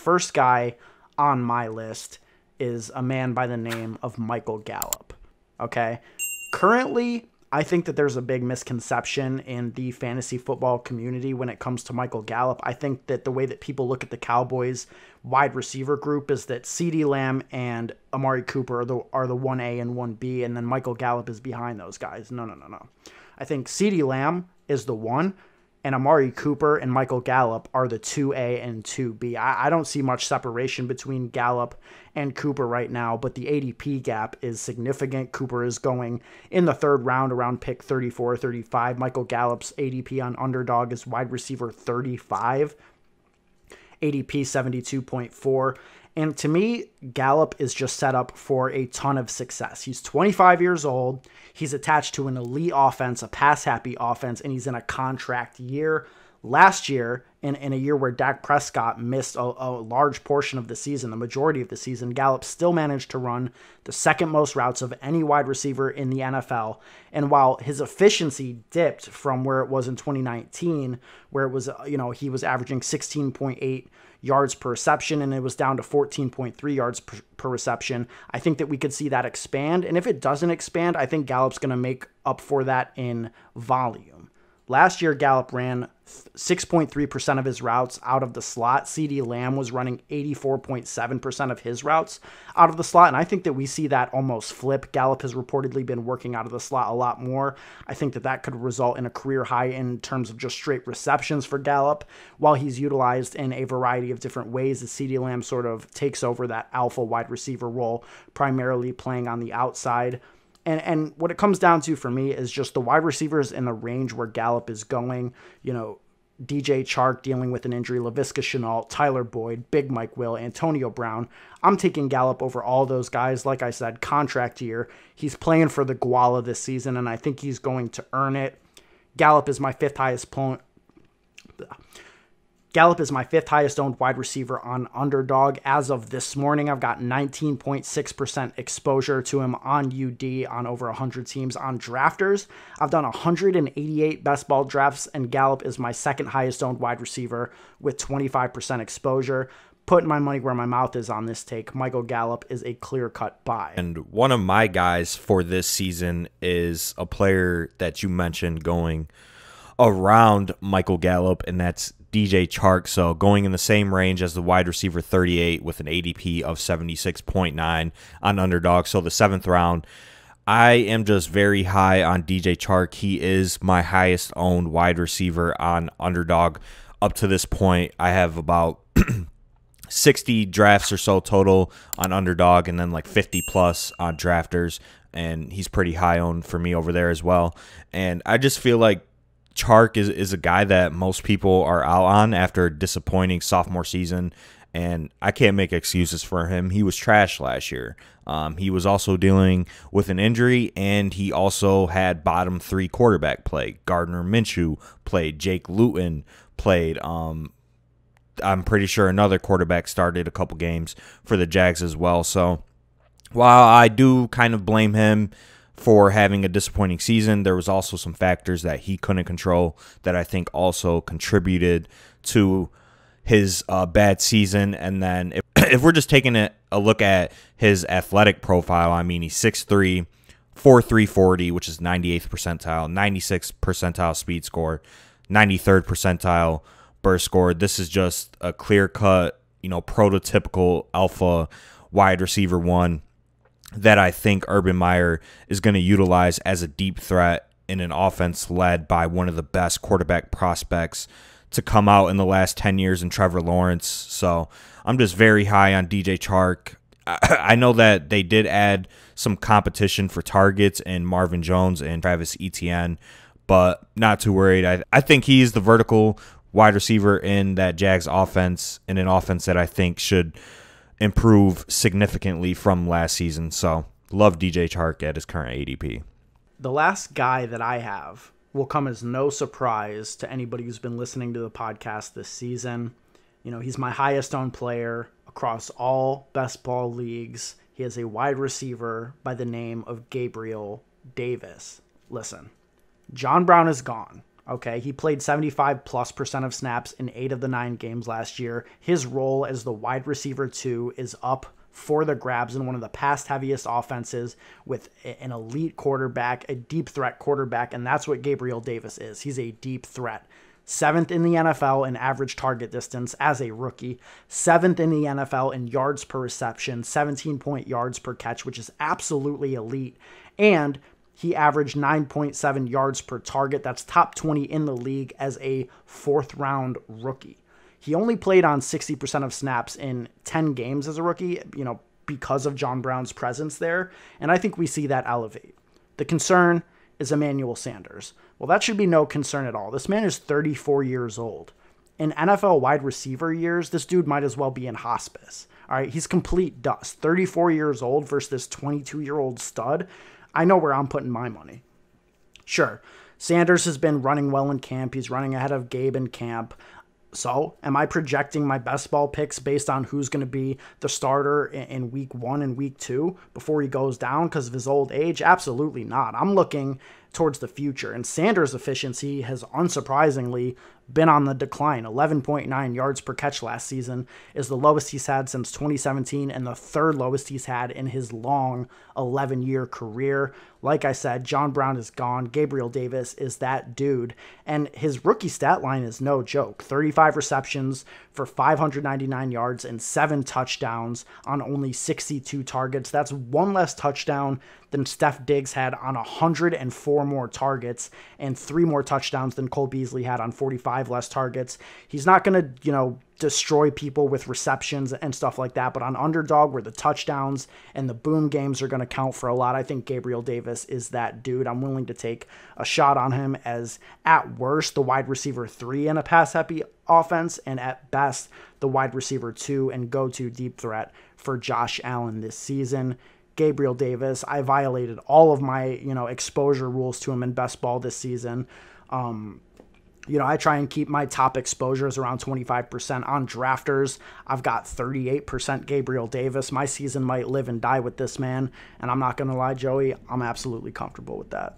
First guy on my list is a man by the name of Michael Gallup. Okay. Currently, I think that there's a big misconception in the fantasy football community when it comes to Michael Gallup. I think that the way that people look at the Cowboys wide receiver group is that CeeDee Lamb and Amari Cooper are the 1A and 1B, and then Michael Gallup is behind those guys. No. I think CeeDee Lamb is the 1, and Amari Cooper and Michael Gallup are the 2A and 2B. I don't see much separation between Gallup and Cooper right now, but the ADP gap is significant. Cooper is going in the 3rd round, around pick 34, 35. Michael Gallup's ADP on Underdog is wide receiver 35, ADP 72.4. And to me, Gallup is just set up for a ton of success. He's 25 years old. He's attached to an elite offense, a pass-happy offense, and he's in a contract year. Last year, in a year where Dak Prescott missed a large portion of the season, the majority of the season, Gallup still managed to run the 2nd most routes of any wide receiver in the NFL. And while his efficiency dipped from where it was in 2019, where it was, he was averaging 16.8 yards per reception, and it was down to 14.3 yards per reception. I think that we could see that expand. And if it doesn't expand, I think Gallup's going to make up for that in volume. Last year, Gallup ran 6.3% of his routes out of the slot. CeeDee Lamb was running 84.7% of his routes out of the slot, and I think that we see that almost flip. Gallup has reportedly been working out of the slot a lot more. I think that could result in a career high in terms of just straight receptions for Gallup, while he's utilized in a variety of different ways as CeeDee Lamb sort of takes over that alpha wide receiver role, primarily playing on the outside. And what it comes down to for me is just the wide receivers in the range where Gallup is going. DJ Chark dealing with an injury, Laviska Shenault, Tyler Boyd, Big Mike Will, Antonio Brown. I'm taking Gallup over all those guys. Like I said, contract year. He's playing for the Guala this season, and I think he's going to earn it. Gallup is my fifth highest owned wide receiver on Underdog. As of this morning, I've got 19.6% exposure to him on UD on over 100 teams. On Drafters, I've done 188 best ball drafts, and Gallup is my 2nd highest owned wide receiver with 25% exposure. Putting my money where my mouth is on this take, Michael Gallup is a clear-cut buy. And one of my guys for this season is a player that you mentioned going around Michael Gallup, and that's DJ Chark. So going in the same range as the wide receiver 38 with an ADP of 76.9 on Underdog. So the 7th round, I am just very high on DJ Chark. He is my highest owned wide receiver on Underdog up to this point. I have about 60 drafts or so total on Underdog, and then like 50 plus on Drafters, and he's pretty high owned for me over there as well. And I just feel like Chark is a guy that most people are out on after a disappointing sophomore season, and I can't make excuses for him. He was trash last year. He was also dealing with an injury, and he also had bottom 3 quarterback play. Gardner Minshew played. Jake Luton played. I'm pretty sure another quarterback started a couple games for the Jags as well. So while I do kind of blame him for having a disappointing season, there was also some factors that he couldn't control that I think also contributed to his bad season. And then if we're just taking a look at his athletic profile, I mean, he's 6'3", 4.3 40, which is 98th percentile, 96th percentile speed score, 93rd percentile burst score. This is just a clear-cut, prototypical alpha wide receiver 1 that I think Urban Meyer is going to utilize as a deep threat in an offense led by one of the best quarterback prospects to come out in the last 10 years in Trevor Lawrence. So I'm just very high on DJ Chark. I know that they did add some competition for targets in Marvin Jones and Travis Etienne, but not too worried. I think he's the vertical wide receiver in that Jags offense, in an offense that I think should improve significantly from last season. So love DJ Chark at his current ADP. The last guy that I have will come as no surprise to anybody who's been listening to the podcast this season. He's my highest owned player across all best ball leagues. He is a wide receiver by the name of Gabriel Davis. Listen, John Brown is gone. Okay, he played 75+% of snaps in 8 of the 9 games last year. His role as the wide receiver 2 is up for the grabs in one of the pass heaviest offenses with an elite quarterback, a deep threat quarterback, and that's what Gabriel Davis is. He's a deep threat. 7th in the NFL in average target distance as a rookie, 7th in the NFL in yards per reception, 17 yards per catch, which is absolutely elite. And he averaged 9.7 yards per target. That's top 20 in the league as a 4th-round rookie. He only played on 60% of snaps in 10 games as a rookie, because of John Brown's presence there. And I think we see that elevate. The concern is Emmanuel Sanders. Well, that should be no concern at all. This man is 34 years old. In NFL wide receiver years, this dude might as well be in hospice. All right, he's complete dust. 34 years old versus this 22-year-old stud. I know where I'm putting my money. Sure, Sanders has been running well in camp. He's running ahead of Gabe in camp. So, am I projecting my best ball picks based on who's going to be the starter in week 1 and week 2 before he goes down because of his old age? Absolutely not. I'm looking towards the future, and Sanders' efficiency has unsurprisingly been on the decline. 11.9 yards per catch last season is the lowest he's had since 2017 and the 3rd lowest he's had in his long 11-year career. Like I said, John Brown is gone. Gabriel Davis is that dude. And his rookie stat line is no joke. 35 receptions for 599 yards and 7 touchdowns on only 62 targets. That's 1 less touchdown than Steph Diggs had on 104 more targets and 3 more touchdowns than Cole Beasley had on 45 less targets. He's not going to, destroy people with receptions and stuff like that, but on underdog where the touchdowns and the boom games are going to count for a lot, I think Gabriel Davis is that dude. I'm willing to take a shot on him as, at worst, the wide receiver 3 in a pass-happy offense, and at best, the wide receiver 2 and go-to deep threat for Josh Allen this season. Gabriel Davis, I violated all of my, exposure rules to him in best ball this season. I try and keep my top exposures around 25% on drafters. I've got 38% Gabriel Davis. My season might live and die with this man, and I'm not going to lie, Joey, I'm absolutely comfortable with that.